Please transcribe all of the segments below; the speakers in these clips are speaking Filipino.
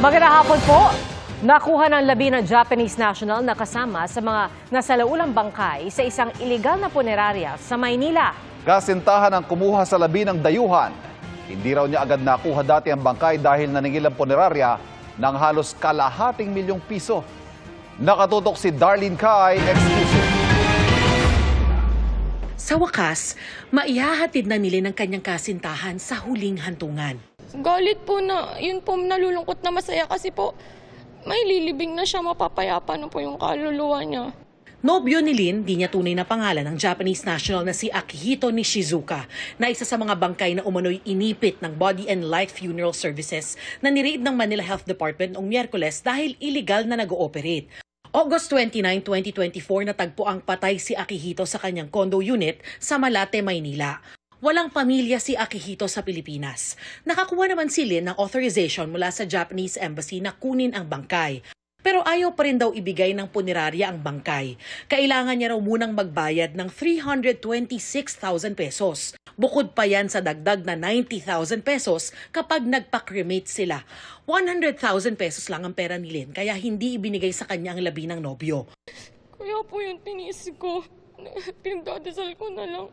Magandang hapon po. Nakuha ng labi ng Japanese national na kasama sa mga nasalaulang bangkay sa isang ilegal na punerarya sa Maynila. Kasintahan ang kumuha sa labi ng dayuhan. Hindi raw niya agad nakuha dati ang bangkay dahil naningil ang punerarya ng halos kalahating milyong piso. Nakatutok si Darlene Kai, exclusive. Sa wakas, maihahatid na nila ng kanyang kasintahan sa huling hantungan. Galit po na, yun po nalulungkot na masaya kasi po may lilibing na siya, mapapayapa na po yung kaluluwa niya. Nobyo ni Lin, di niya tunay na pangalan ng Japanese national na si Akihito Nishizuka, na isa sa mga bangkay na umano'y inipit ng Body and Light Funeral Services na nireid ng Manila Health Department noong Miyerkules dahil illegal na nag-ooperate. August 29, 2024, natagpo ang patay si Akihito sa kanyang condo unit sa Malate, Maynila. Walang pamilya si Akihito sa Pilipinas. Nakakuha naman si Lin ng authorization mula sa Japanese Embassy na kunin ang bangkay. Pero ayaw pa rin daw ibigay ng punerarya ang bangkay. Kailangan niya raw munang magbayad ng 326,000 pesos. Bukod pa yan sa dagdag na 90,000 pesos kapag nagpa-cremate sila. 100,000 pesos lang ang pera ni Lin, kaya hindi ibinigay sa kanya ang labi ng nobyo. Kaya po yung tinis ko, pinagdadasal ko na lang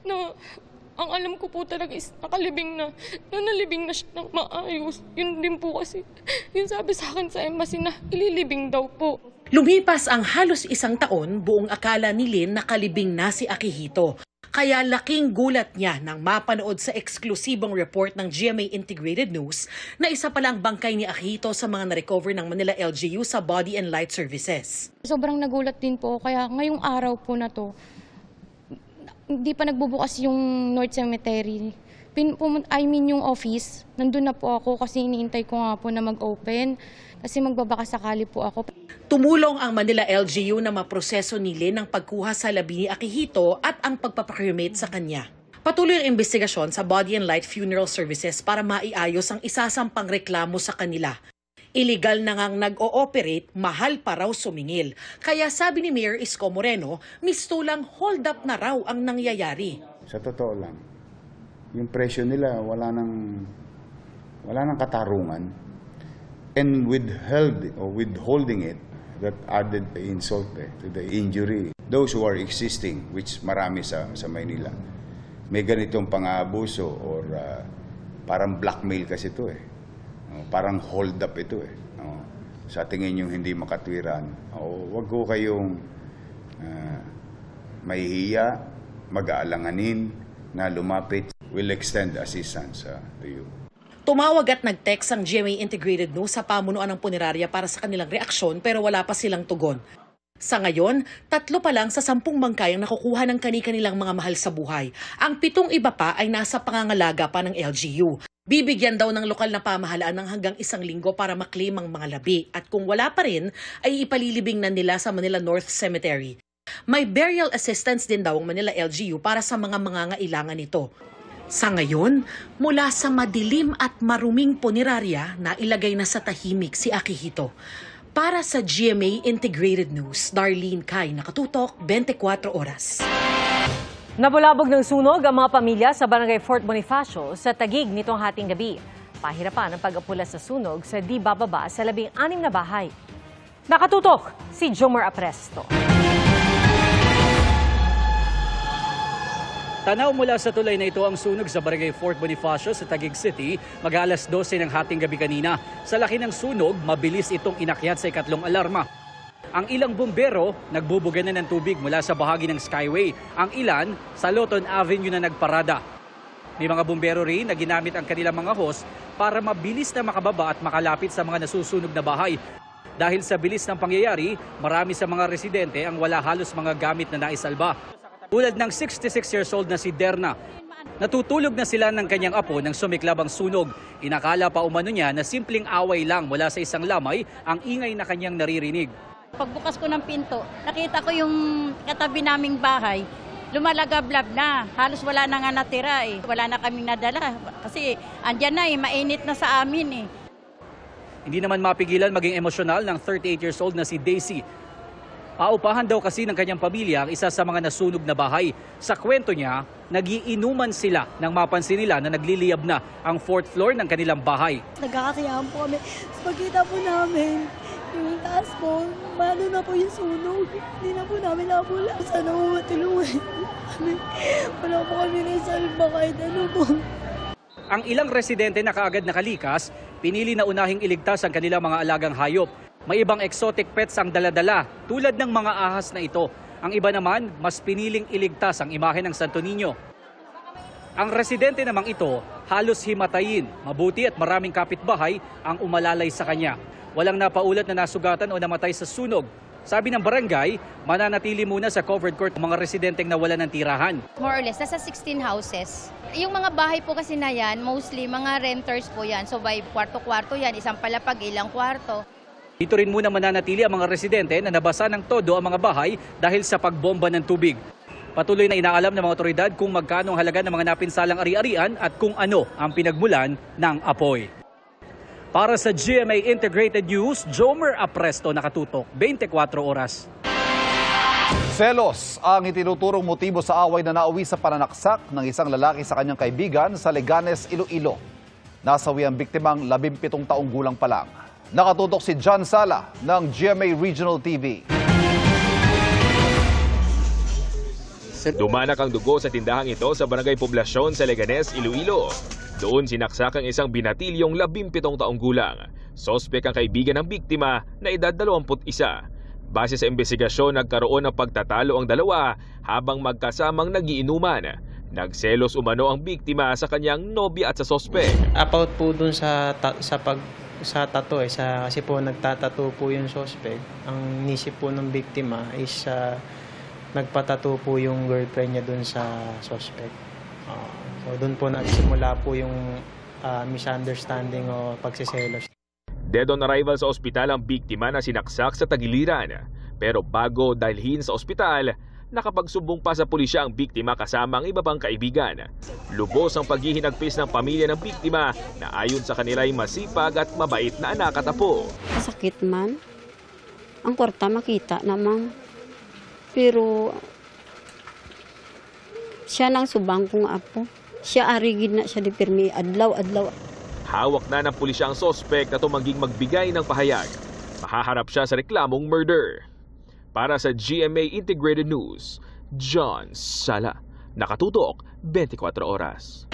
na ang alam ko po talaga is nakalibing na nalibing na siya ng maayos. Yun din po kasi, yun sabi sa akin sa embassy na ililibing daw po. Lumipas ang halos isang taon, buong akala ni Lin nakalibing na si Akihito. Kaya laking gulat niya nang mapanood sa eksklusibong report ng GMA Integrated News na isa palang bangkay ni Akihito sa mga na-recover ng Manila LGU sa Body and Light Services. Sobrang nagulat din po, kaya ngayong araw po na to, hindi pa nagbubukas yung North Cemetery. Yung office, nandun na po ako kasi iniintay ko nga po na mag-open kasi magbabaka sakali po ako. Tumulong ang Manila LGU na maproseso ni Lin ang pagkuha sa labi ni Akihito at ang pagpapakremate sa kanya. Patuloy ang investigasyon sa Body and Light Funeral Services para maiayos ang isasampang reklamo sa kanila. Illegal na ngang nag-ooperate, mahal pa raw sumingil. Kaya sabi ni Mayor Isko Moreno, mistulang hold up na raw ang nangyayari. Sa totoo lang, yung presyo nila wala nang katarungan, and withholding it, that added insult to the injury. Those who are existing, which marami sa Maynila, may ganitong pang-aabuso or parang blackmail kasi ito parang hold up ito sa tingin yung hindi makatwiran. Wag ko kayong mahihiya, mag-aalanganin na lumapit. Will extend assistance to you. Tumawag at nag-text ang GMA Integrated News sa pamunuan ng punerarya para sa kanilang reaksyon pero wala pa silang tugon. Sa ngayon, 3 pa lang sa 10 bangkay ang nakukuha ng kani-kanilang mga mahal sa buhay. Ang 7 iba pa ay nasa pangangalaga pa ng LGU. Bibigyan daw ng lokal na pamahalaan ng hanggang 1 linggo para maklaim ang mga labi at kung wala pa rin ay ipalilibing na nila sa Manila North Cemetery. May burial assistance din daw ang Manila LGU para sa mga mangangailangan nito. Sa ngayon, mula sa madilim at maruming punerarya na ilagay na sa tahimik si Akihito. Para sa GMA Integrated News, Darlene Kai, nakatutok 24 oras. Nabulabog ng sunog ang mga pamilya sa Barangay Fort Bonifacio sa Taguig nitong hating gabi. Pahirapan ang pag-apula sa sunog sa di bababa sa 16 na bahay. Nakatutok si Jomar Apresto. Tanaw mula sa tulay na ito ang sunog sa Barangay Fort Bonifacio sa Taguig City mag-alas 12 ng hating gabi kanina. Sa laki ng sunog, mabilis itong inakyat sa ikatlong alarma. Ang ilang bumbero, nagbubuga na ng tubig mula sa bahagi ng Skyway. Ang ilan, sa Loton Avenue na nagparada. May mga bumbero rin na ginamit ang kanilang mga hose para mabilis na makababa at makalapit sa mga nasusunog na bahay. Dahil sa bilis ng pangyayari, marami sa mga residente ang wala halos mga gamit na naisalba. Tulad ng 66 years old na si Derna. Natutulog na sila ng kanyang apo nang sumiklab ang sunog. Inakala pa umano niya na simpleng away lang mula sa isang lamay ang ingay na kanyang naririnig. Pagbukas ko ng pinto, nakita ko yung katabi naming bahay, lumalagablab na. Halos wala na nga natira Wala na kaming nadala kasi andyan na mainit na sa amin Hindi naman mapigilan maging emosyonal ng 38 years old na si Daisy. Paupahan daw kasi ng kanyang pamilya ang isa sa mga nasunog na bahay. Sa kwento niya, nagiinuman sila nang mapansin nila na nagliliyab na ang 4th floor ng kanilang bahay. Nagkakasiyahan po kami. Pagkita po namin, yung taas po, malo na po yung sunog. Hindi na po namin nabula. Sana po matulungan kami. Wala po kami nasalba kahit ano po. Ang ilang residente na kaagad nakalikas, pinili na unahing iligtas ang kanilang mga alagang hayop. May ibang exotic pets ang daladala, tulad ng mga ahas na ito. Ang iba naman, mas piniling iligtas ang imahe ng Santo Niño. Ang residente namang ito, halos himatayin. Mabuti at maraming kapitbahay ang umalalay sa kanya. Walang napaulat na nasugatan o namatay sa sunog. Sabi ng barangay, mananatili muna sa covered court ang mga residenteng nawala ng tirahan. More or less, nasa 16 houses. Yung mga bahay po kasi na yan, mostly mga renters po yan. So by kwarto-kwarto yan, isang palapag, ilang kwarto. Dito rin muna mananatili ang mga residente na nabasa ng todo ang mga bahay dahil sa pagbomba ng tubig. Patuloy na inaalam ng mga otoridad kung magkano ang halaga ng mga napinsalang ari-arian at kung ano ang pinagmulan ng apoy. Para sa GMA Integrated News, Jomer Apresto, nakatutok, 24 oras. Selos ang itinuturong motibo sa away na nauwi sa pananaksak ng isang lalaki sa kanyang kaibigan sa Leganes, Iloilo. Nasawi ang biktimang 17 taong gulang pa lang. Nakatutok si John Sala ng GMA Regional TV. Dumanak ang dugo sa tindahang ito sa Barangay Poblasyon sa Leganes, Iloilo. Doon sinaksak ang isang binatilyong 17 taong gulang. Sospek ang kaibigan ng biktima na edad 21. Base sa investigasyon, nagkaroon ng pagtatalo ang dalawa habang magkasamang nagiinuman. Nagselos umano ang biktima sa kanyang nobya at sa sospek. About po dun sa tattoo kasi po nagtatattoo po yung suspect. Ang nisip po ng biktima is nagpatattoo po yung girlfriend niya dun sa suspect. So dun po nagsimula po yung misunderstanding o pagsiselos. Dead on arrival sa ospital ang biktima na sinaksak sa tagiliran. Pero bago dalhin sa ospital, nakapagsumbong pa sa pulisya ang biktima kasama ang iba pang kaibigan. Lubos ang paghihinagpis ng pamilya ng biktima na ayon sa kanila ay masipag at mabait na anak at apo. Sakit man. Ang kwarta makita naman. Pero siya nang subang kong apo. Siya arigid na siya di pirmi adlaw-adlaw. Hawak na ng pulisya ang sospek na tumangging magbigay ng pahayag. Mahaharap siya sa reklamong murder. Para sa GMA Integrated News, John Sala. Nakatutok, 24 oras.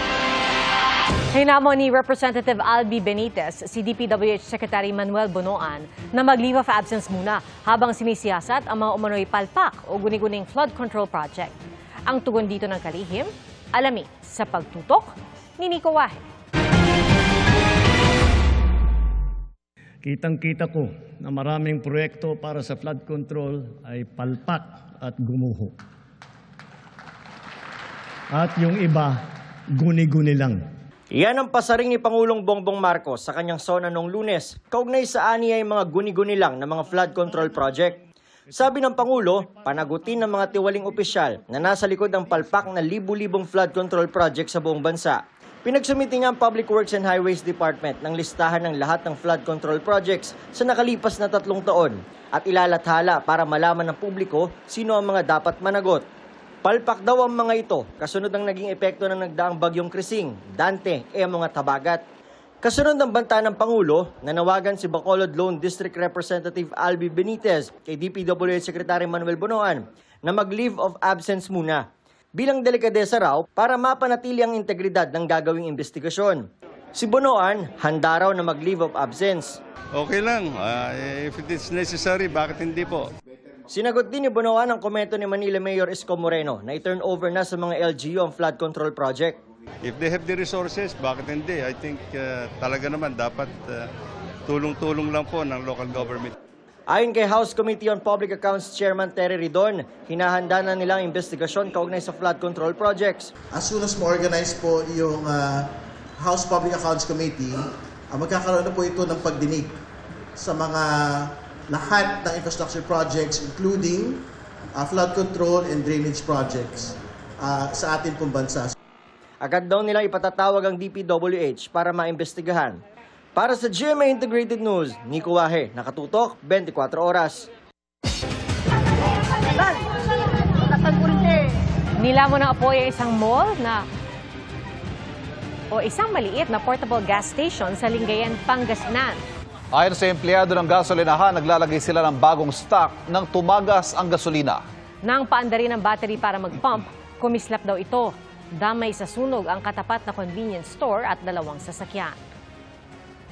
Hinamon ni Representative Albi Benitez si DPWH Secretary Manuel Bonoan na mag-leave of absence muna habang sinisiyasat ang mga umano'y palpak o guni-guning flood control project. Ang tugon dito ng kalihim, alami sa pagtutok ni Nico Wahe. Kitang-kita ko na maraming proyekto para sa flood control ay palpak at gumuho. At yung iba, guni-guni lang. Iyan ang pasaring ni Pangulong Bongbong Marcos sa kanyang SONA noong Lunes, kaugnay sa ani ay mga guni-guni lang na mga flood control project. Sabi ng Pangulo, panagutin ng mga tiwaling opisyal na nasa likod ng palpak na libu-libong flood control project sa buong bansa. Pinagsumiti nga ang Public Works and Highways Department ng listahan ng lahat ng flood control projects sa nakalipas na 3 taon at ilalathala para malaman ng publiko sino ang mga dapat managot. Palpak daw ang mga ito kasunod ng naging epekto ng nagdaang bagyong Krising, Dante e mga Tabagat. Kasunod ng banta ng Pangulo, nanawagan si Bacolod Lone District Representative Albi Benitez kay DPWH Secretary Manuel Bonoan na mag-leave of absence muna. Bilang delikadesa raw para mapanatili ang integridad ng gagawing investigasyon. Si Bonoan, handa raw na mag-leave of absence. Okay lang. If it is necessary, bakit hindi po? Sinagot din ni Bonoan ang komento ni Manila Mayor Isko Moreno na i-turn over na sa mga LGU ang flood control project. If they have the resources, bakit hindi? I think talaga naman dapat tulong-tulong lang po ng local government. Ayon kay House Committee on Public Accounts Chairman Terry Ridon, hinahanda na nilang investigasyon kaugnay sa flood control projects. As soon as ma-organize po yung House Public Accounts Committee, magkakaroon na po ito ng pagdinig sa mga lahat ng infrastructure projects including flood control and drainage projects sa ating pong bansa. Agad daw nilang ipatatawag ang DPWH para maimbestigahan. Para sa GMA Integrated News, Nico Wahe, nakatutok, 24 oras. Nilamon ng apoy ang isang mall o isang maliit na portable gas station sa Lingayen, Pangasinan. Ayon sa empleyado ng gasolinahan, naglalagay sila ng bagong stock nang tumagas ang gasolina. Nang paandarin ng battery para mag-pump, kumislap daw ito. Damay sa sunog ang katapat na convenience store at 2 sasakyan.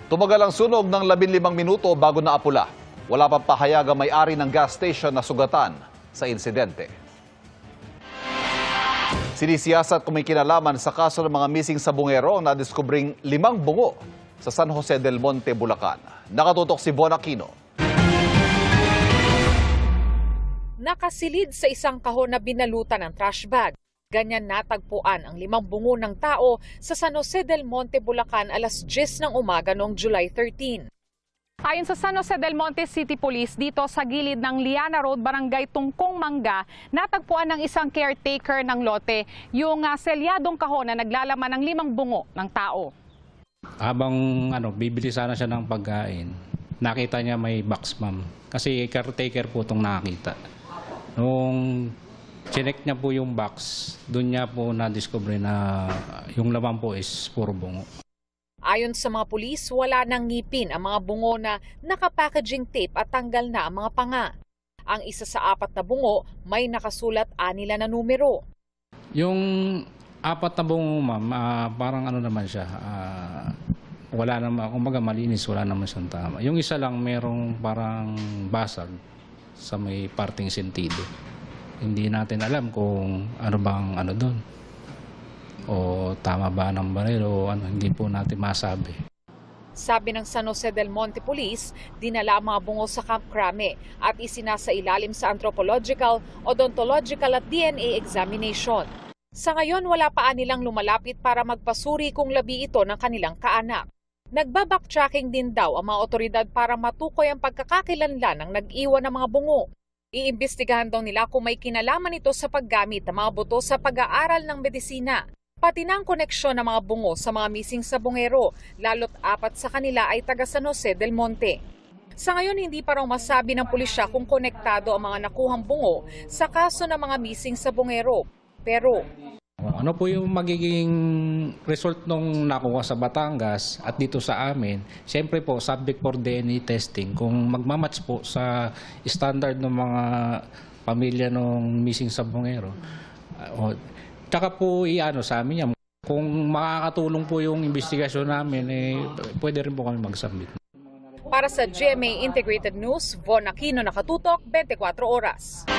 Tumagal ang sunog ng 15 minuto bago naapula. Wala pang pahayag ang may-ari ng gas station na sugatan sa insidente. Sinisiyasat kung may kinalaman sa kaso ng mga missing sa Bungero na diskubring 5 bungo sa San Jose del Monte, Bulacan. Nakatutok si Bon Aquino. Nakasilid sa isang kahon na binalutan ng trash bag. Ganyan natagpuan ang 5 bungo ng tao sa San Jose del Monte, Bulacan alas 10 ng umaga noong July 13. Ayon sa San Jose del Monte City Police, dito sa gilid ng Liana Road, Barangay Tungkong Mangga, natagpuan ng isang caretaker ng lote yung selyadong kahon na naglalaman ng 5 bungo ng tao. Habang bibili sana siya ng pagkain, nakita niya may box, ma'am. Kasi caretaker po itong nakita. Nung chinek niya po yung box, doon niya po na-discover na yung laman po is puro bungo. Ayon sa mga pulis, wala nang ngipin ang mga bungo na naka-packaging tape at tanggal na ang mga panga. Ang isa sa 4 na bungo, may nakasulat 6 na numero. Yung 4 na bungo, ma'am, parang naman siya, wala naman, kumbaga malinis, wala naman siyang tama. Yung isa lang merong parang basag sa may parting sentido. Hindi natin alam kung ano bang doon. O tama ba ng baril o hindi po natin masabi. Sabi ng San Jose del Monte Police, dinala ang mga bungo sa Camp Crame at isinasailalim sa anthropological, odontological at DNA examination. Sa ngayon, wala pa nilang lumalapit para magpasuri kung labi ito ng kanilang kaanak. Nagbabacktracking din daw ang mga otoridad para matukoy ang pagkakakilanlan ng nag-iwan ng mga bungo. Iimbestigahan daw nila kung may kinalaman ito sa paggamit ng mga buto sa pag-aaral ng medisina. Pati na ang koneksyon ng mga bungo sa mga missing sa Bungero, lalo't 4 sa kanila ay taga San Jose del Monte. Sa ngayon, hindi pa raw masabi ng pulisya kung konektado ang mga nakuhang bungo sa kaso ng mga missing sa Bungero. Pero ano po yung magiging result nung nakuha sa Batangas at dito sa amin? Siyempre po, subject for DNA testing. Kung magmamatch po sa standard ng mga pamilya nung missing sa Bungero. Tsaka po sa amin yan. Kung makakatulong po yung investigasyon namin, pwede rin po kami mag-submit. Para sa GMA Integrated News, Von Aquino, nakatutok, 24 oras.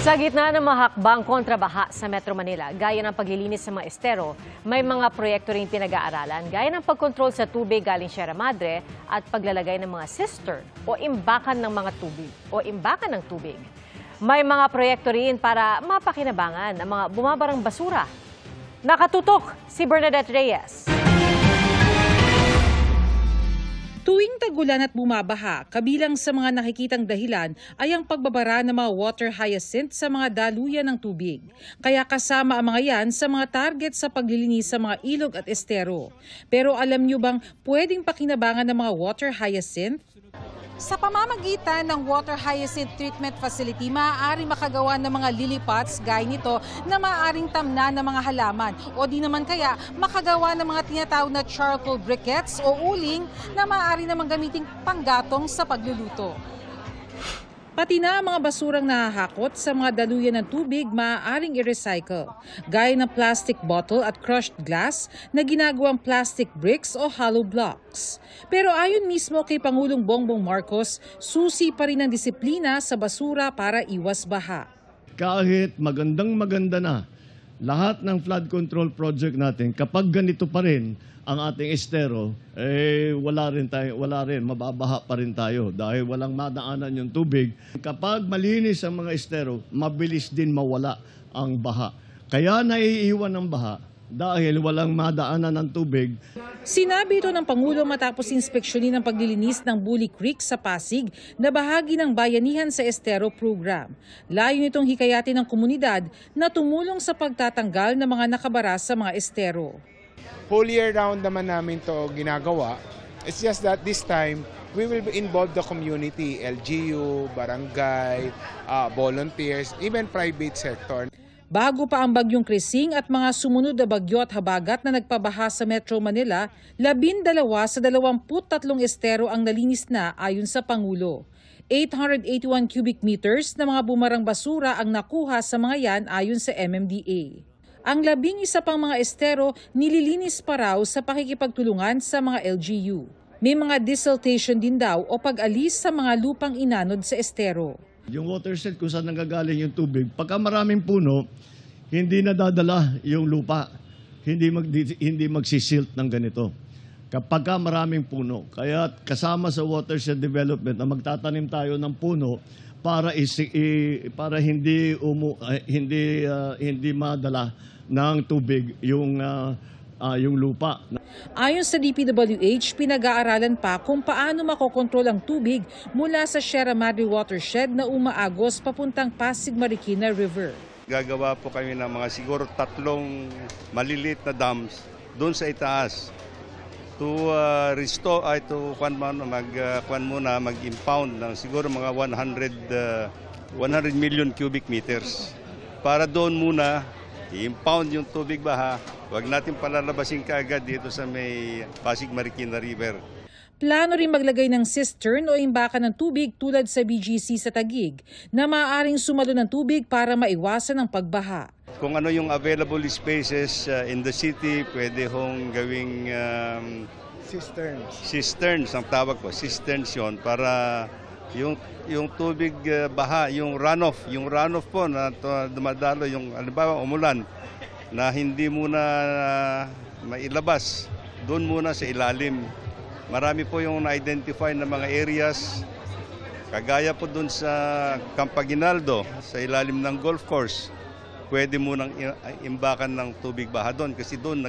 Sa gitna ng mahakbang kontrabaha sa Metro Manila, gaya ng paglilinis sa mga estero, may mga proyekto rin pinag-aaralan gaya ng pagkontrol sa tubig galing Sierra Madre at paglalagay ng mga cistern o imbakan ng tubig. May mga proyekto rin para mapakinabangan ang mga bumabarang basura. Nakatutok si Bernadette Reyes. Tuwing tagulan at bumabaha, kabilang sa mga nakikitang dahilan ay ang pagbabara ng mga water hyacinth sa mga daluyan ng tubig. Kaya kasama ang mga yan sa mga target sa paglilinis sa mga ilog at estero. Pero alam nyo bang pwedeng pakinabangan ng mga water hyacinth? Sa pamamagitan ng Water Hyacinth Treatment Facility, maaari makagawa ng mga lily pots gaya nito na maaaring tamna ng mga halaman o di naman kaya makagawa ng mga tinatawag na charcoal briquettes o uling na maaari namang gamiting panggatong sa pagluluto. Pati na ang mga basurang nahahakot sa mga daluyan ng tubig maaaring i-recycle, gaya ng plastic bottle at crushed glass na ginagawang plastic bricks o hollow blocks. Pero ayon mismo kay Pangulong Bongbong Marcos, susi pa rin ang disiplina sa basura para iwas baha. Kahit maganda na lahat ng flood control project natin, kapag ganito pa rin ang ating estero, wala rin, mababaha pa rin tayo dahil walang madaanan yung tubig. Kapag malinis ang mga estero, mabilis din mawala ang baha. Kaya naiiwan ang baha dahil walang madaanan ng tubig. Sinabi ito ng Pangulo matapos inspeksyonin ang paglilinis ng Bully Creek sa Pasig na bahagi ng Bayanihan sa Estero program. Layo nitong hikayatin ng komunidad na tumulong sa pagtatanggal ng mga nakabara sa mga estero. Whole year round naman namin to ginagawa. It's just that this time, we will involve the community, LGU, barangay, volunteers, even private sector. Bago pa ang bagyong Krising at mga sumunod na bagyo at habagat na nagpabaha sa Metro Manila, 12 sa 23 estero ang nalinis na ayon sa Pangulo. 881 cubic meters na mga bumarang basura ang nakuha sa mga yan ayon sa MMDA. Ang 11 pang mga estero nililinis pa raw sa pakikipagtulungan sa mga LGU. May mga desiltation din daw o pag-alis sa mga lupang inanod sa estero. Yung watershed kung saan nanggagaling yung tubig, pagka maraming puno, hindi nadadala yung lupa. Hindi magsisilt ng ganito. Kapag maraming puno. Kaya kasama sa watershed development na magtatanim tayo ng puno para hindi madala ng tubig yung lupa. Ayon sa DPWH, pinag-aaralan pa kung paano makokontrol ang tubig mula sa Sierra Madre watershed na umaagos papuntang Pasig Marikina River. Gagawa po kami ng mga siguro 3 maliliit na dams doon sa itaas to restore mag-impound ng siguro mga 100 million cubic meters para doon muna i-impound yung tubig baha. Huwag natin palalabasin kaagad dito sa may Pasig Marikina River. Plano rin maglagay ng cistern o imbakan ng tubig tulad sa BGC sa Taguig na maaaring sumalo ng tubig para maiwasan ang pagbaha. Kung ano yung available spaces in the city, pwede hong gawing cisterns ang tawag ko, cisterns yun para yung tubig baha, yung runoff po na dumadalo, yung halimbawa umulan na hindi muna mailabas, doon muna sa ilalim. Marami po yung na-identify na mga areas, kagaya po doon sa Campaginaldo, sa ilalim ng golf course, pwede munang imbakan ng tubig baha doon kasi doon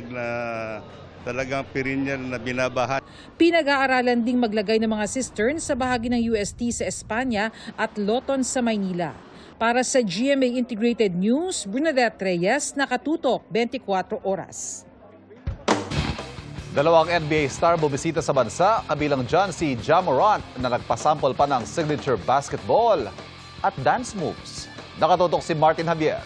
talagang perennial na binabaha. Pinag-aaralan ding maglagay ng mga cistern sa bahagi ng UST sa Espanya at Loton sa Maynila. Para sa GMA Integrated News, Bernadette Reyes, nakatutok 24 oras. 2 NBA star bumisita sa bansa, kabilang dyan si Ja Morant na nagpasample pa ng signature basketball at dance moves. Nakatutok si Martin Javier.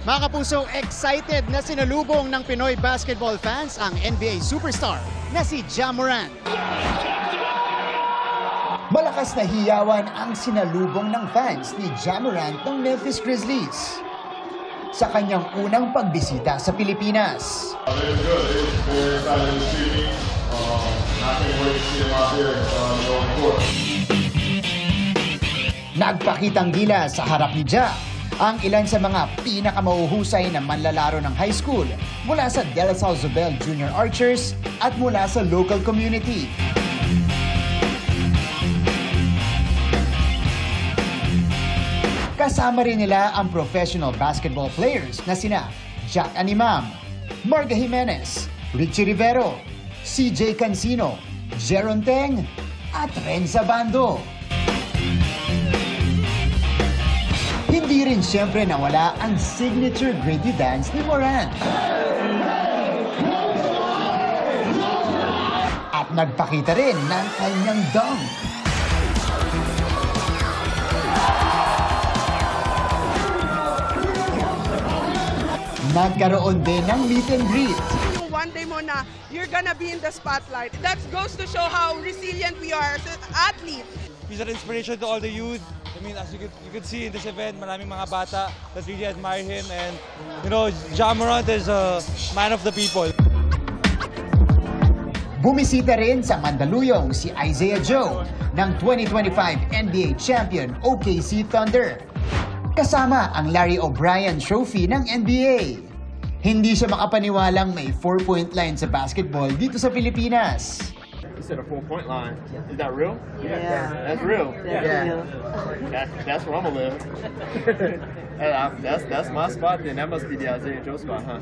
Mga kapuso, excited na sinalubong ng Pinoy basketball fans ang NBA superstar na si Ja Morant. Malakas na hiyawan ang sinalubong ng fans ni Ja Morant ng Memphis Grizzlies sa kanyang unang pagbisita sa Pilipinas. Nagpakitang gila sa harap ni Ja ang ilan sa mga pinakamahuhusay na manlalaro ng high school mula sa De La Salle Zobel Junior Archers at mula sa local community. Kasama rin nila ang professional basketball players na sina Jack Animam, Marga Jimenez, Richie Rivero, CJ Cancino, Jeron Teng at Renza Bando. Hindi rin siyempre nawala ang signature Grady dance ni Morant. At nagpakita rin ng kanyang dunk. Nagkaroon din ng meet and greet. One day mo na, you're gonna be in the spotlight. That goes to show how resilient we are as athletes. He's an inspiration to all the youth. I mean, as you could see in this event, maraming mga bata that really admire him. And, you know, Ja Morant is a man of the people. Bumisita rin sa Mandaluyong si Isaiah Joe ng 2025 NBA champion OKC Thunder. Kasama ang Larry O'Brien Trophy ng NBA. Hindi siya makapaniwalang may 4-point line sa basketball dito sa Pilipinas. You said a 4-point line. Is that real? Yeah. That's real. Yeah. That's where I'm gonna live. That's my spot then. That must be the Isaiah Joe spot, huh?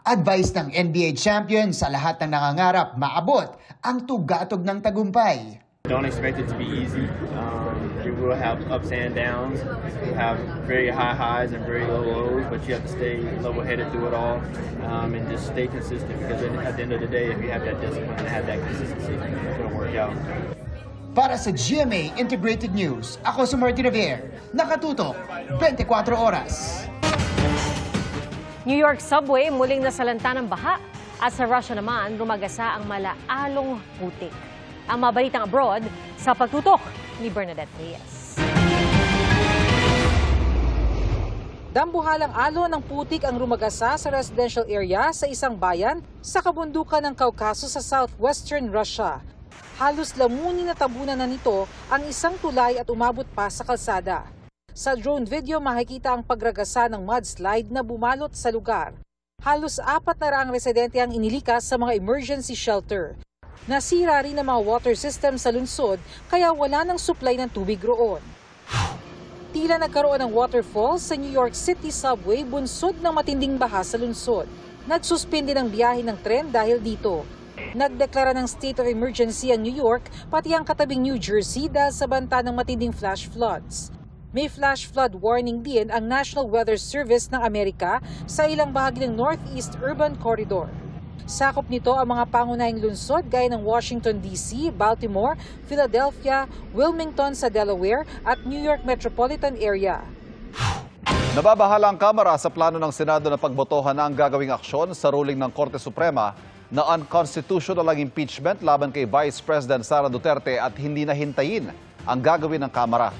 Advice ng NBA champion sa lahat ng nangangarap maabot ang tugatog ng tagumpay. Don't expect it to be easy. You will have ups and downs. You have very high highs and very low lows, but you have to stay level-headed through it all and just stay consistent, because at the end of the day, if you have that discipline and have that consistency, it's going to work out. Para sa GMA Integrated News, ako si Martin Javier, nakatutok 24 oras. New York subway muling nasalanta ng baha at sa Russia naman rumagasa ang malaalong putik. Ang mabalitang abroad sa pagtutok ni Bernadette Reyes. Dambuhalang alon ng putik ang rumagasa sa residential area sa isang bayan sa kabundukan ng Caucasus sa southwestern Russia. Halos lamunin na tabunan na nito ang isang tulay at umabot pa sa kalsada. Sa drone video makikita ang pagragasa ng mudslide na bumalot sa lugar. Halos 400 residente ang inilikas sa mga emergency shelter. Nasira rin ang mga water system sa lungsod kaya wala ng supply ng tubig roon. Tila nagkaroon ng waterfall sa New York City subway bunsod ng matinding baha sa lungsod. Nagsuspindi ng biyahe ng tren dahil dito. Nagdeklara ng state of emergency ang New York pati ang katabing New Jersey dahil sa banta ng matinding flash floods. May flash flood warning din ang National Weather Service ng Amerika sa ilang bahagi ng Northeast Urban Corridor. Sakop nito ang mga pangunahing lungsod gaya ng Washington, D.C., Baltimore, Philadelphia, Wilmington sa Delaware at New York Metropolitan Area. Nababahala ang Kamara sa plano ng Senado na pagbotohan ang gagawing aksyon sa ruling ng Korte Suprema na unconstitutional ang impeachment laban kay Vice President Sara Duterte at hindi na hintayin ang gagawin ng Kamara.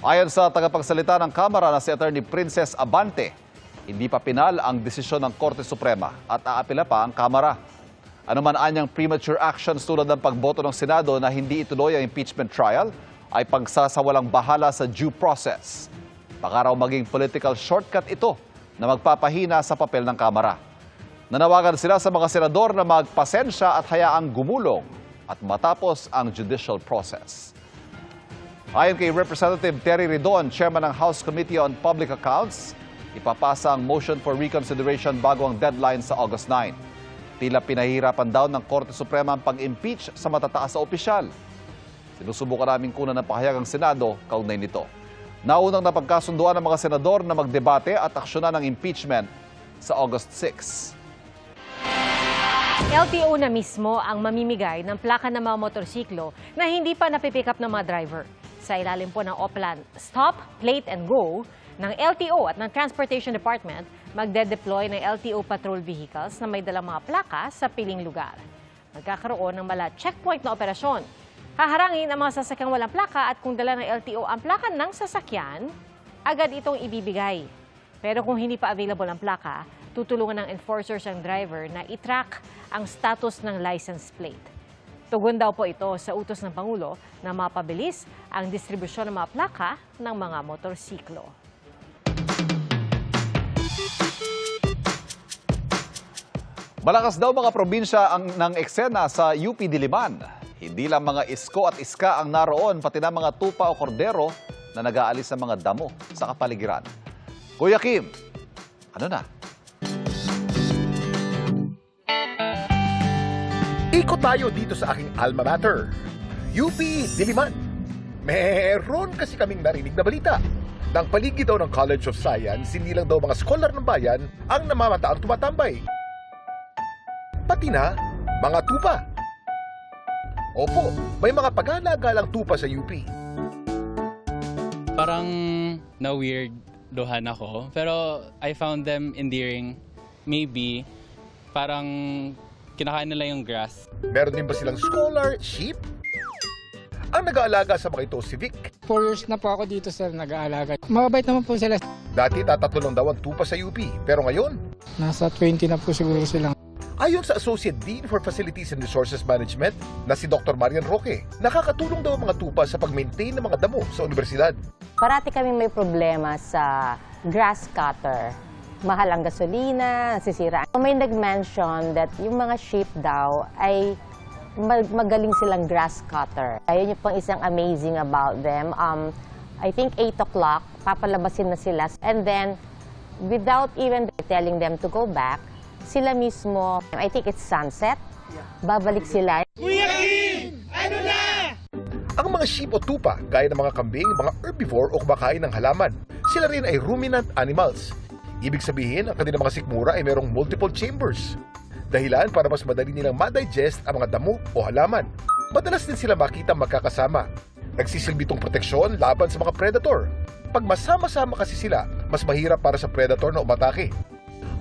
Ayon sa tagapagsalita ng Kamara na si Attorney Princess Abante, hindi pa pinal ang desisyon ng Korte Suprema at aapila pa ang Kamara. Ano man anyang premature actions tulad ng pagboto ng Senado na hindi ituloy ang impeachment trial ay pagsasawalang bahala sa due process. Baka raw maging political shortcut ito na magpapahina sa papel ng Kamara. Nanawagan sila sa mga senador na magpasensya at hayaang gumulong at matapos ang judicial process. Ayon kay Representative Terry Ridon, Chairman ng House Committee on Public Accounts, ipapasa ang motion for reconsideration bago ang deadline sa August 9. Tila pinahihirapan daw ng Korte Suprema ang pag-impeach sa matataas na opisyal. Sinusubukan namin kunan ng pahayag ang Senado kaugnay nito. Naunang napagkasunduan ng mga senador na magdebate at aksyonan ng impeachment sa August 6. LTO na mismo ang mamimigay ng plaka ng mga motorsiklo na hindi pa napipick up ng mga driver. Sa ilalim po ng Oplan Stop, Plate and Go ng LTO at ng Transportation Department, magde-deploy ng LTO patrol vehicles na may dalang mga plaka sa piling lugar. Magkakaroon ng mala checkpoint na operasyon. Haharangin ang mga sasakyang walang plaka at kung dala ng LTO ang plaka ng sasakyan, agad itong ibibigay. Pero kung hindi pa available ang plaka, tutulungan ng enforcers ang driver na i-track ang status ng license plate. Tugon daw po ito sa utos ng Pangulo na mapabilis ang distribusyon ng mga plaka ng mga motorsiklo. Malakas daw mga probinsya ng eksena sa UP Diliman. Hindi lang mga isko at iska ang naroon, pati na mga tupa o kordero na nag-aalis ng mga damo sa kapaligiran. Kuya Kim, ano na? Ikot tayo dito sa aking alma mater, UP Diliman. Meron kasi kaming narinig na balita. Nang paligid daw ng College of Science, hindi lang daw mga scholar ng bayan ang namamataang tumatambay. Pati na mga tupa. Opo, may mga pag-alagalang tupa sa UP. Parang na-weirdohan ako, pero I found them endearing. Maybe, parang kinakain nila yung grass. Meron din ba silang scholar, sheep? Ang nag-aalaga sa mga ito si Vic. 4 years na po ako dito sir, nag-aalaga. Mababait naman po sila. Dati tatatlo lang daw ang tupa sa UP, pero ngayon? Nasa 20 na po siguro sila. Ayon sa Associate Dean for Facilities and Resources Management na si Dr. Marian Roque, nakakatulong daw ang mga tupa sa pag-maintain ng mga damo sa universidad. Parati kaming may problema sa grass cutter. Mahal ang gasolina, nasisira. May nag-mention that yung mga sheep daw ay magaling silang grass cutter. Ayun yung pang isang amazing about them. I think 8 o'clock, papalabasin na sila. And then, without even telling them to go back, sila mismo, I think it's sunset, babalik sila. Ang mga mga sheep o tupa, gaya ng mga kambing, mga herbivore o kumakain ng halaman. Sila rin ay ruminant animals. Ibig sabihin, ang kanilang mga sikmura ay mayroong multiple chambers. Dahilan para mas madali nilang ma-digest ang mga damo o halaman. Madalas din sila makita magkakasama. Nagsisilbi itong proteksyon laban sa mga predator. Pag masama-sama kasi sila, mas mahirap para sa predator na umatake.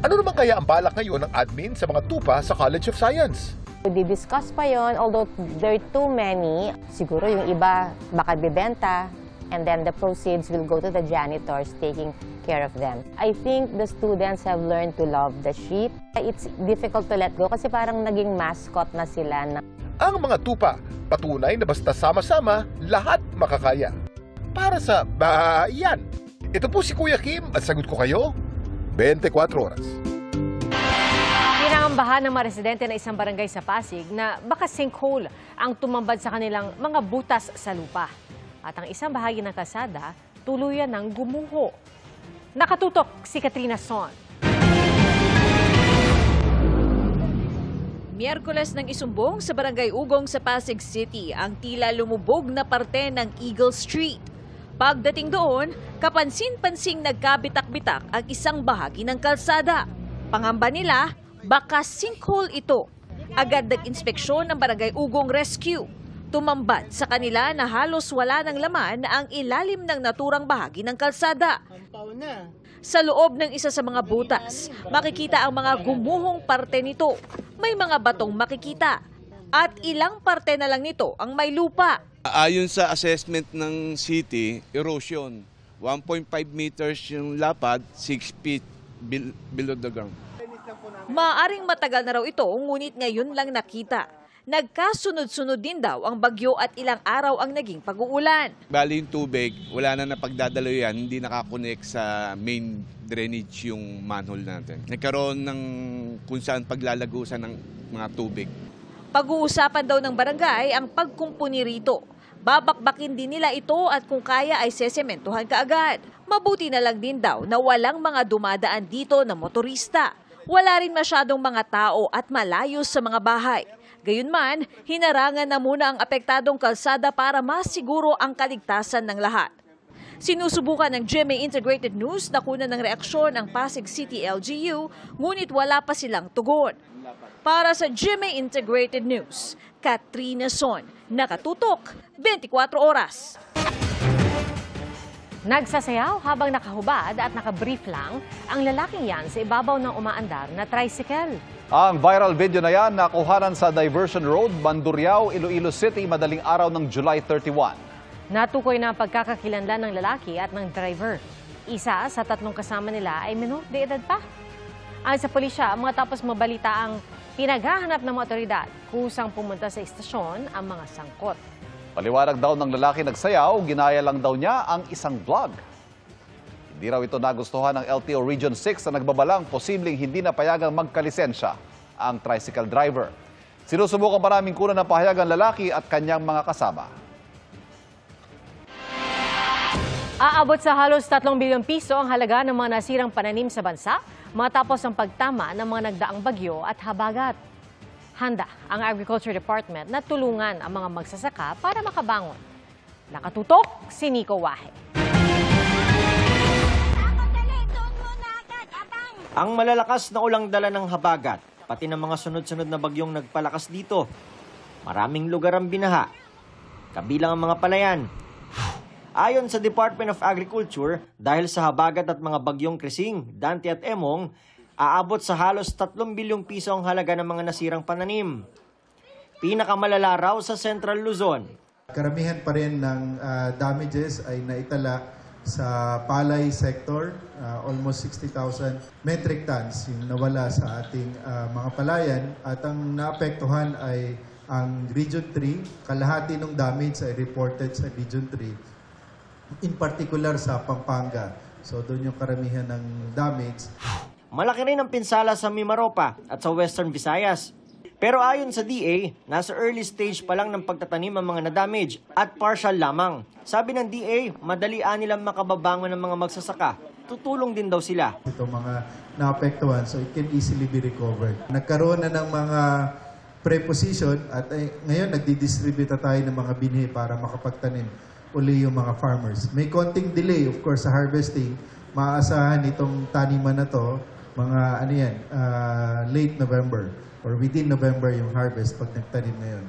Ano naman kaya ang balak ngayon ng admin sa mga tupa sa College of Science? Di-discuss pa yon, although there are too many. Siguro yung iba baka bibenta, and then the proceeds will go to the janitors taking care of them. I think the students have learned to love the sheep. It's difficult to let go kasi parang naging mascot na sila. Ang mga tupa, patunay na basta sama-sama, lahat makakaya. Para sa bayan. Ito po si Kuya Kim at sagot ko kayo, 24 oras. Pinangambahan ng mga residente na isang barangay sa Pasig na baka sinkhole ang tumambad sa kanilang mga butas sa lupa. At ang isang bahagi ng kalsada, tuluyan ng gumuho. Nakatutok si Katrina Son. Miyerkules nang isumbong sa Barangay Ugong sa Pasig City ang tila lumubog na parte ng Eagle Street. Pagdating doon, kapansin-pansing nagkabitak-bitak ang isang bahagi ng kalsada. Pangamba nila, baka sinkhole ito. Agad nag-inspeksyon ng Barangay Ugong Rescue. Tumambad sa kanila na halos wala ng laman ang ilalim ng naturang bahagi ng kalsada. Sa loob ng isa sa mga butas, makikita ang mga gumuhong parte nito. May mga batong makikita at ilang parte na lang nito ang may lupa. Ayon sa assessment ng city, erosion. 1.5 meters yung lapad, 6 feet below the ground. Maaaring matagal na raw ito, ngunit ngayon lang nakita. Nagkasunod-sunod din daw ang bagyo at ilang araw ang naging pag-uulan. Bali yung tubig, wala na napagdadalo yan, hindi nakakonect sa main drainage yung manhole natin. Nagkaroon ng kung saan paglalagusan ng mga tubig. Pag-uusapan daw ng barangay ang pagkumpuni rito. Babakbakin din nila ito at kung kaya ay sesementuhan kaagad. Mabuti na lang din daw na walang mga dumadaan dito na motorista. Wala rin masyadong mga tao at malayo sa mga bahay. Gayunman, hinarangan na muna ang apektadong kalsada para masiguro ang kaligtasan ng lahat. Sinusubukan ng GMA Integrated News na kunan ng reaksyon ang Pasig City LGU, ngunit wala pa silang tugon. Para sa GMA Integrated News, Katrina Son, nakatutok 24 oras. Nagsasayaw habang nakahubad at nakabrief lang ang lalaking yan sa ibabaw ng umaandar na tricycle. Ang viral video na yan nakuhanan sa Diversion Road, Mandurriao, Iloilo City, madaling araw ng July 31. Natukoy na pagkakakilanlan ng lalaki at ng driver. Isa sa tatlong kasama nila ay menor de edad pa. Ayon sa pulisya, matapos mabalita ang pinaghahanap ng mga otoridad, kusang pumunta sa istasyon ang mga sangkot. Paliwanag daw ng lalaki nagsayaw, ginaya lang daw niya ang isang vlog. Hindi raw ito nagustuhan ng LTO Region 6 na nagbabalang posibleng hindi na payagang magkalisensya ang tricycle driver. Sinusubukan pa namin kunan ng pahayagan lalaki at kanyang mga kasama. Aabot sa halos 3 bilyong piso ang halaga ng mga nasirang pananim sa bansa matapos ang pagtama ng mga nagdaang bagyo at habagat. Handa ang Agriculture Department na tulungan ang mga magsasaka para makabangon. Nakatutok si Nico Wahe. Ang malalakas na ulang dala ng habagat, pati ng mga sunod-sunod na bagyong nagpalakas dito. Maraming lugar ang binaha, kabilang ang mga palayan. Ayon sa Department of Agriculture, dahil sa habagat at mga bagyong Krising, Dante at Emong, aabot sa halos 3 bilyong piso ang halaga ng mga nasirang pananim. Pinakamalala raw sa Central Luzon. Karamihan pa rin ng damages ay naitala sa palay sector, almost 60,000 metric tons yung nawala sa ating mga palayan. At ang naapektuhan ay ang Region 3, kalahati ng damage ay reported sa Region 3, in particular sa Pampanga. So doon yung karamihan ng damage. Malaki rin ang pinsala sa Mimaropa at sa Western Visayas. Pero ayon sa DA, nasa early stage pa lang ng pagtatanim ang mga na-damage at partial lamang. Sabi ng DA, madalian nilang makababangon ng mga magsasaka. Tutulong din daw sila. Ito mga naapektuhan, so it can easily be recovered. Nagkaroon na ng mga preposition at ngayon nagdi-distribute na tayo ng mga binhi para makapagtanim uli yung mga farmers. May konting delay of course sa harvesting. Maaasahan itong taniman na to mga late November or within November yung harvest pag nagtanim na yun.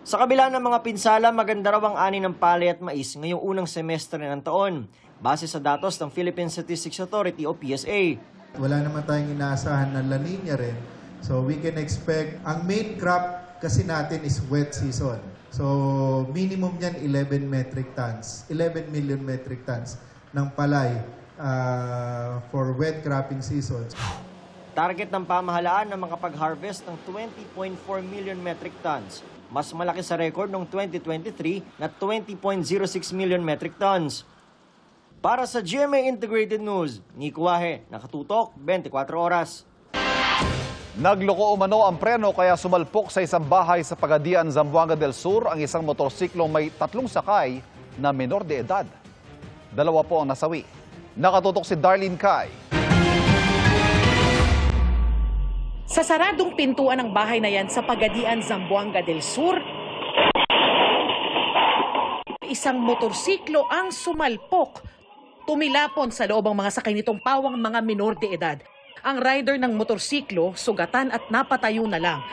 Sa kabila ng mga pinsala, maganda raw ang ani ng palay at mais ngayong unang semestre ng taon, base sa datos ng Philippine Statistics Authority o PSA. Wala naman tayong inaasahan na La Nina rin. So we can expect, ang main crop kasi natin is wet season. So minimum yan 11 metric tons, 11 million metric tons ng palay for wet cropping seasons. Target ng pamahalaan na makapag-harvest ng 20.4 million metric tons. Mas malaki sa record noong 2023 na 20.06 million metric tons. Para sa GMA Integrated News, Nico Wahe, nakatutok 24 oras. Nagloko umano ang preno kaya sumalpok sa isang bahay sa Pagadian, Zamboanga del Sur ang isang motorsiklong may 3 sakay na menor de edad. 2 po ang nasawi. Nakatutok si Darlene Kai. Sa saradong pintuan ng bahay na yan sa Pagadian, Zamboanga del Sur, isang motorsiklo ang sumalpok. Tumilapon sa loob ang mga sakay nitong pawang mga menor de edad. Ang rider ng motorsiklo, sugatan at napatayo na lang.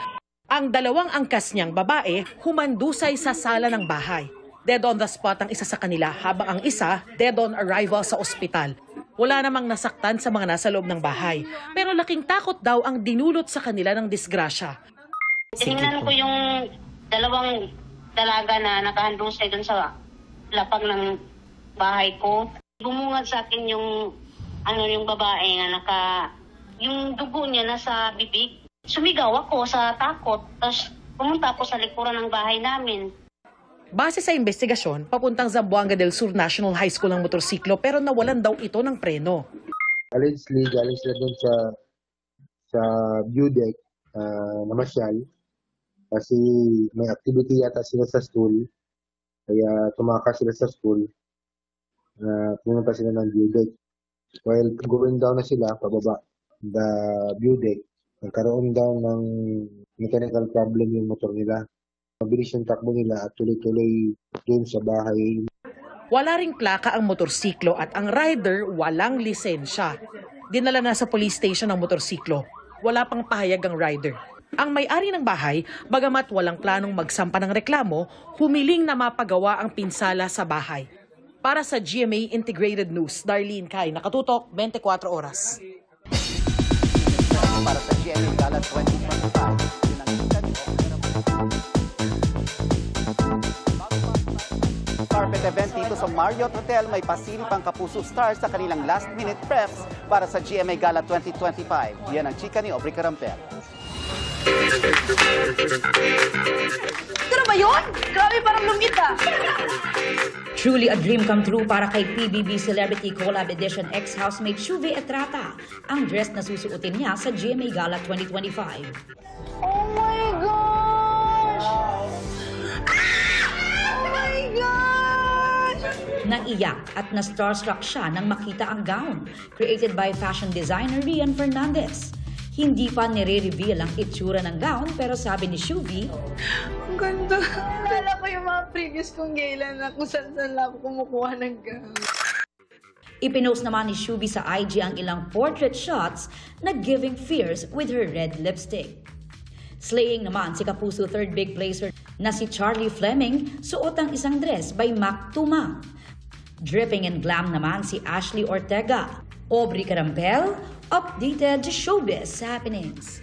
Ang 2 angkas niyang babae, humandusay sa sala ng bahay. Dead on the spot ang isa sa kanila habang ang isa dead on arrival sa ospital. Wala namang nasaktan sa mga nasa loob ng bahay. Pero laking takot daw ang dinulot sa kanila ng disgrasya. Tinignan ko yung 2 dalaga na nakahandusay doon sa lapag ng bahay ko. Bumungad sa akin yung babae nga yung dugo niya nasa bibig. Sumigaw ako sa takot. Tapos pumunta ako sa likuran ng bahay namin. Base sa investigasyon, papuntang Zamboanga del Sur National High School ng motorsiklo pero nawalan daw ito ng preno. Allegedly, galing sila doon sa view deck na masyal kasi may activity yata sila sa school. Kaya tumakas sila sa school. Pumunta sila ng view deck. While going down na sila, pababa the view deck, nagkaroon daw ng mechanical problem yung motor nila. Mabilis yung takbo nila at tuloy-tuloy doon sa bahay. Wala ring plaka ang motorsiklo at ang rider walang lisensya. Dinala na sa police station ang motorsiklo. Wala pang pahayag ang rider. Ang may-ari ng bahay, bagamat walang planong magsampa ng reklamo, humiling na mapagawa ang pinsala sa bahay. Para sa GMA Integrated News, Darlene Kai, nakatutok 24 oras. Para sa GMA Gala 2025, carpet event dito sa Marriott Hotel, may pasili pang Kapuso Stars sa kanilang last-minute preps para sa GMA Gala 2025. Yan ang chika ni Aubrey Carampel. Ano ba yun? Grabe, parang lumit ah! Truly a dream come true para kay PBB Celebrity Collab Edition ex-housemate Shuve Etrata. Ang dress na susuotin niya sa GMA Gala 2025. Oh my gosh! Oh my gosh! Naiyak at na-starstruck siya nang makita ang gown, created by fashion designer Rian Fernandez. Hindi pa nire-reveal ang itsura ng gown pero sabi ni Shuvi, ang ganda. Naalala ko yung mga previous kong gala na kung saan ako kumukuha ng gown. Ipinost naman ni Shuvi sa IG ang ilang portrait shots na giving fierce with her red lipstick. Slaying naman si Kapuso third big placer na si Charlie Fleming, suot ang isang dress by Mac Tumang. Dripping in glam naman si Ashley Ortega. Aubrey Carampel, updated to showbiz happenings.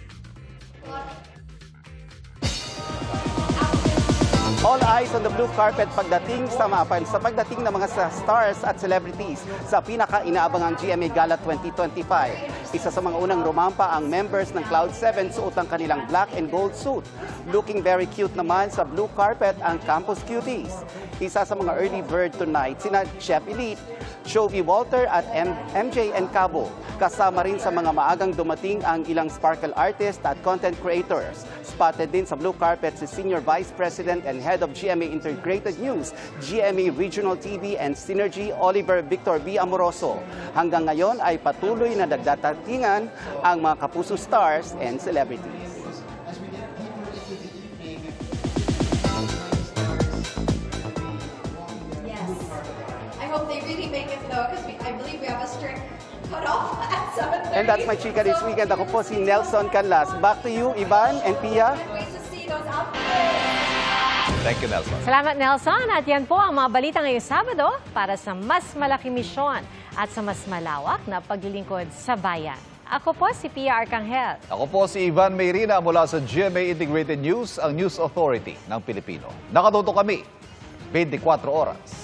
All eyes on the blue carpet pagdating ng mga stars at celebrities sa pinaka-inaabangang GMA Gala 2025. Isa sa mga unang rumampa ang members ng Cloud7 suot ang kanilang black and gold suit. Looking very cute naman sa blue carpet ang Campus Cuties. Isa sa mga early bird tonight sina Chef Elite, Shovie Walter at MJ and Cabo. Kasama rin sa mga maagang dumating ang ilang sparkle artists at content creators. Spotted din sa blue carpet si Senior Vice President and Head of GMA Integrated News, GMA Regional TV and Synergy, Oliver Victor B. Amoroso. Hanggang ngayon ay patuloy na nagdadatingan ang mga Kapuso stars and celebrities. I believe we have a strict cutoff at 7:30. And that's my chika this weekend. Ako po si Nelson Canlas. Back to you, Ivan and Pia. Ways to see those outfits. Thank you, Nelson. Salamat, Nelson. At yan po ang mga balita ngayong Sabado para sa mas malaking misyon at sa mas malawak na paglilingkod sa bayan. Ako po si Pia Arcangel. Ako po si Ivan Mayrina mula sa GMA Integrated News, ang News Authority ng Pilipino. Nakatuto kami 24 oras.